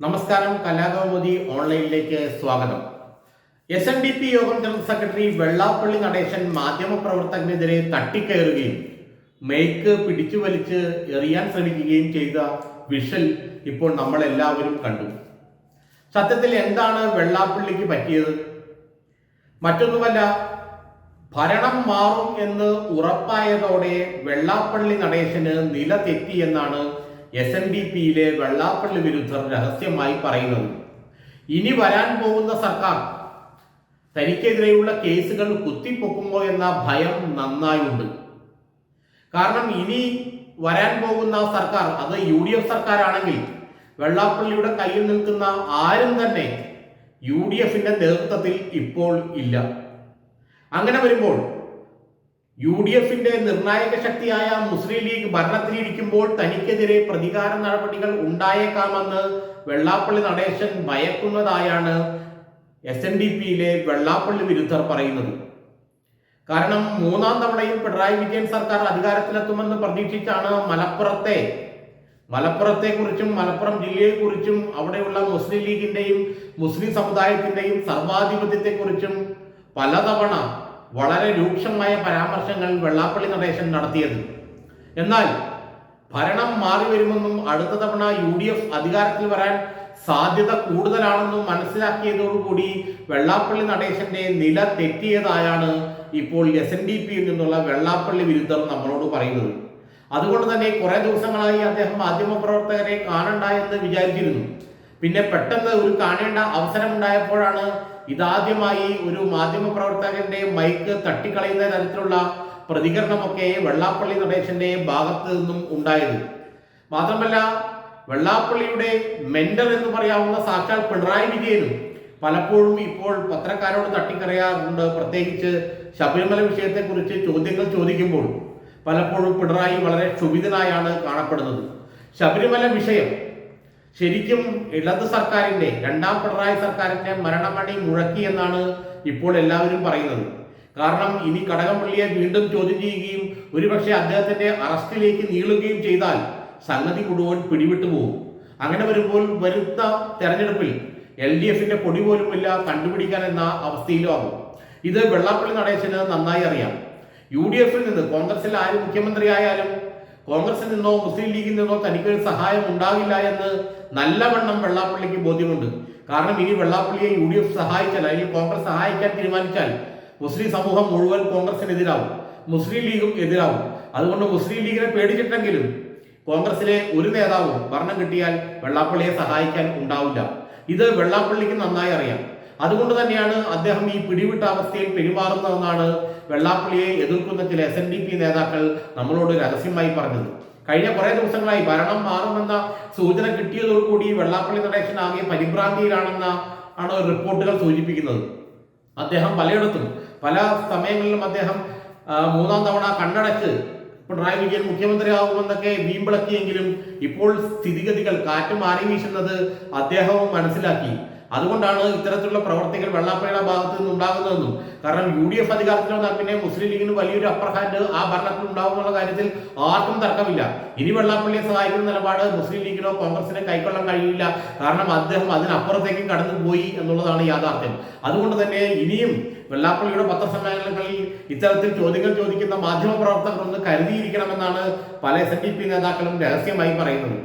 നമസ്കാരം. കലാകൗമുദി ഓൺലൈനിലേക്ക് സ്വാഗതം. SNDP യോഗം ജനറൽ സെക്രട്ടറി വെള്ളാപ്പള്ളി നടേശൻ മാധ്യമപ്രവർത്തകനെതിരെ തട്ടിക്കയറുകയും മൈക്ക് പിടിച്ചു വലിച്ച് എറിയാൻ ശ്രമിക്കുകയും ചെയ്ത വിഷൽ ഇപ്പോൾ നമ്മളെല്ലാവരും കണ്ടു. സത്യത്തിൽ എന്താണ് വെള്ളാപ്പള്ളിക്ക് പറ്റിയത്? മറ്റൊന്നുമല്ല, ഭരണം മാറും എന്ന് ഉറപ്പായതോടെ വെള്ളാപ്പള്ളി നടേശന് നില തെറ്റിയെന്നാണ് SNDPയിലെ വെള്ളാപ്പള്ളി വിരുദ്ധർ രഹസ്യമായി പറയുന്നത്. ഇനി വരാൻ പോകുന്ന സർക്കാർ തനിക്കെതിരെയുള്ള കേസുകൾ കുത്തിപ്പൊക്കുമോ എന്ന ഭയം നന്നായുണ്ട്. കാരണം ഇനി വരാൻ പോകുന്ന സർക്കാർ അത് UDF സർക്കാരാണെങ്കിൽ വെള്ളാപ്പള്ളിയുടെ കയ്യിൽ നിൽക്കുന്ന ആരും തന്നെ UDFന്റെ നേതൃത്വത്തിൽ ഇപ്പോൾ ഇല്ല. അങ്ങനെ വരുമ്പോൾ UDFന്റെ നിർണായക ശക്തിയായ മുസ്ലിം ലീഗ് ഭരണത്തിലിരിക്കുമ്പോൾ തനിക്കെതിരെ പ്രതികാര നടപടികൾ ഉണ്ടായേക്കാമെന്ന് വെള്ളാപ്പള്ളി നടേശൻ ഭയക്കുന്നതായാണ് SNDPയിലെ വെള്ളാപ്പള്ളി വിരുദ്ധർ പറയുന്നത്. കാരണം മൂന്നാം തവണയും പിണറായി വിജയൻ സർക്കാർ അധികാരത്തിലെത്തുമെന്ന് പ്രതീക്ഷിച്ചാണ് മലപ്പുറത്തെക്കുറിച്ചും മലപ്പുറം ജില്ലയെക്കുറിച്ചും അവിടെയുള്ള മുസ്ലിം ലീഗിന്റെയും മുസ്ലിം സമുദായത്തിന്റെയും സർവാധിപത്യത്തെക്കുറിച്ചും പലതവണ വളരെ രൂക്ഷമായ പരാമർശങ്ങൾ വെള്ളാപ്പള്ളി നടേശൻ നടത്തിയത്. എന്നാൽ ഭരണം മാറി വരുമെന്നും അടുത്ത തവണ UDF അധികാരത്തിൽ വരാൻ സാധ്യത കൂടുതലാണെന്നും മനസ്സിലാക്കിയതോടുകൂടി വെള്ളാപ്പള്ളി നടേശന്റെ നില തെറ്റിയതായാണ് ഇപ്പോൾ SNDPയിൽ നിന്നുള്ള വെള്ളാപ്പള്ളി വിരുദ്ധർ നമ്മളോട് പറയുന്നത്. അതുകൊണ്ട് തന്നെ കുറെ ദിവസങ്ങളായി അദ്ദേഹം മാധ്യമപ്രവർത്തകരെ കാണണ്ട എന്ന് വിചാരിച്ചിരുന്നു. പിന്നെ പെട്ടെന്ന് ഒരു കാണേണ്ട അവസരമുണ്ടായപ്പോഴാണ് ഇതാദ്യമായി ഒരു മാധ്യമപ്രവർത്തകന്റെ മൈക്ക് തട്ടിക്കളയുന്ന തരത്തിലുള്ള പ്രതികരണമൊക്കെ വെള്ളാപ്പള്ളി നടേശന്റെ ഭാഗത്ത് നിന്നും ഉണ്ടായത്. മാത്രമല്ല, വെള്ളാപ്പള്ളിയുടെ മെന്റർ എന്ന് പറയാവുന്ന സാക്ഷാൽ പിണറായി വിജയനും പലപ്പോഴും ഇപ്പോൾ പത്രക്കാരോട് തട്ടിക്കറിയാറുണ്ട്. പ്രത്യേകിച്ച് ശബരിമല വിഷയത്തെക്കുറിച്ച് ചോദ്യങ്ങൾ ചോദിക്കുമ്പോൾ പലപ്പോഴും പിണറായി വളരെ ക്ഷുഭിതനായാണ് കാണപ്പെടുന്നത്. ശബരിമല വിഷയം ശരിക്കും ഇടത് സർക്കാരിന്റെ രണ്ടാം പിണറായി സർക്കാരിന്റെ മരണമണി മുഴക്കി എന്നാണ് ഇപ്പോൾ എല്ലാവരും പറയുന്നത്. കാരണം ഇനി കടകംപള്ളിയെ വീണ്ടും ചോദ്യം ചെയ്യുകയും ഒരുപക്ഷെ അദ്ദേഹത്തിന്റെ അറസ്റ്റിലേക്ക് നീളുകയും ചെയ്താൽ സംഗതി മുഴുവൻ പിടിവിട്ടു പോകും. അങ്ങനെ വരുമ്പോൾ വരുന്ന തെരഞ്ഞെടുപ്പിൽ LDFന്റെ പൊടി പോലുമില്ല കണ്ടുപിടിക്കാൻ എന്ന അവസ്ഥയിലും ആകും. ഇത് വെള്ളാപ്പള്ളി നടേശന് നന്നായി അറിയാം. UDFിൽ നിന്ന് കോൺഗ്രസിൽ ആര് മുഖ്യമന്ത്രിയായാലും കോൺഗ്രസിൽ നിന്നോ മുസ്ലിം ലീഗിൽ നിന്നോ തനിക്കൊരു സഹായം ഉണ്ടാകില്ല എന്ന് നല്ലവണ്ണം വെള്ളാപ്പള്ളിക്ക് ബോധ്യമുണ്ട്. കാരണം ഇനി വെള്ളാപ്പള്ളിയെ UDF സഹായിച്ചാൽ, അല്ലെങ്കിൽ കോൺഗ്രസ് സഹായിക്കാൻ തീരുമാനിച്ചാൽ മുസ്ലിം സമൂഹം മുഴുവൻ കോൺഗ്രസിനെതിരാവും, മുസ്ലിം ലീഗും എതിരാവും. അതുകൊണ്ട് മുസ്ലിം ലീഗിനെ പേടിച്ചിട്ടെങ്കിലും കോൺഗ്രസിലെ ഒരു നേതാവും ഭരണം കിട്ടിയാൽ വെള്ളാപ്പള്ളിയെ സഹായിക്കാൻ ഉണ്ടാവില്ല. ഇത് വെള്ളാപ്പള്ളിക്ക് നന്നായി അറിയാം. അതുകൊണ്ട് തന്നെയാണ് അദ്ദേഹം ഈ പിടിവിട്ട അവസ്ഥയിൽ പെരുമാറുന്നതെന്നാണ് വെള്ളാപ്പള്ളിയെ എതിർക്കുന്ന ചില SNDP നേതാക്കൾ നമ്മളോട് രഹസ്യമായി പറഞ്ഞത്. കഴിഞ്ഞ കുറെ ദിവസങ്ങളായി ഭരണം മാറുമെന്ന സൂചന കിട്ടിയതോടുകൂടി വെള്ളാപ്പള്ളി നടേശൻ ആകെ പരിഭ്രാന്തിയിലാണെന്നാണ് റിപ്പോർട്ടുകൾ സൂചിപ്പിക്കുന്നത്. അദ്ദേഹം പലയിടത്തും പല സമയങ്ങളിലും അദ്ദേഹം മൂന്നാം തവണ കണ്ണടച്ച് പിണറായി വിജയൻ മുഖ്യമന്ത്രിയാകുമെന്നൊക്കെ വീമ്പിളക്കിയെങ്കിലും ഇപ്പോൾ സ്ഥിതിഗതികൾ കാറ്റ് മാറി വീശുന്നത് അദ്ദേഹവും മനസ്സിലാക്കി. അതുകൊണ്ടാണ് ഇത്തരത്തിലുള്ള പ്രവർത്തികൾ വെള്ളാപ്പള്ളിയുടെ ഭാഗത്ത് നിന്ന് ഉണ്ടാകുന്നതെന്നും, കാരണം UDF അധികാരത്തിൽ വന്നാൽ പിന്നെ മുസ്ലിം ലീഗിന് വലിയൊരു അപ്പർ ഹാൻഡ് ആ ഭരണത്തിൽ ഉണ്ടാകുന്നുള്ള കാര്യത്തിൽ ആർക്കും തർക്കമില്ല. ഇനി വെള്ളാപ്പള്ളിയെ സഹായിക്കുന്ന നിലപാട് മുസ്ലിം ലീഗിനോ കോൺഗ്രസിനോ കൈക്കൊള്ളാൻ കഴിയില്ല. കാരണം അദ്ദേഹം അതിനപ്പുറത്തേക്ക് കടന്നു പോയി എന്നുള്ളതാണ് യാഥാർത്ഥ്യം. അതുകൊണ്ട് തന്നെ ഇനിയും വെള്ളാപ്പള്ളിയുടെ പത്രസമ്മേളനങ്ങളിൽ ഇത്തരത്തിൽ ചോദ്യങ്ങൾ ചോദിക്കുന്ന മാധ്യമപ്രവർത്തകർ ഒന്ന് കരുതിയിരിക്കണമെന്നാണ് പല SNDP നേതാക്കളും രഹസ്യമായി പറയുന്നത്.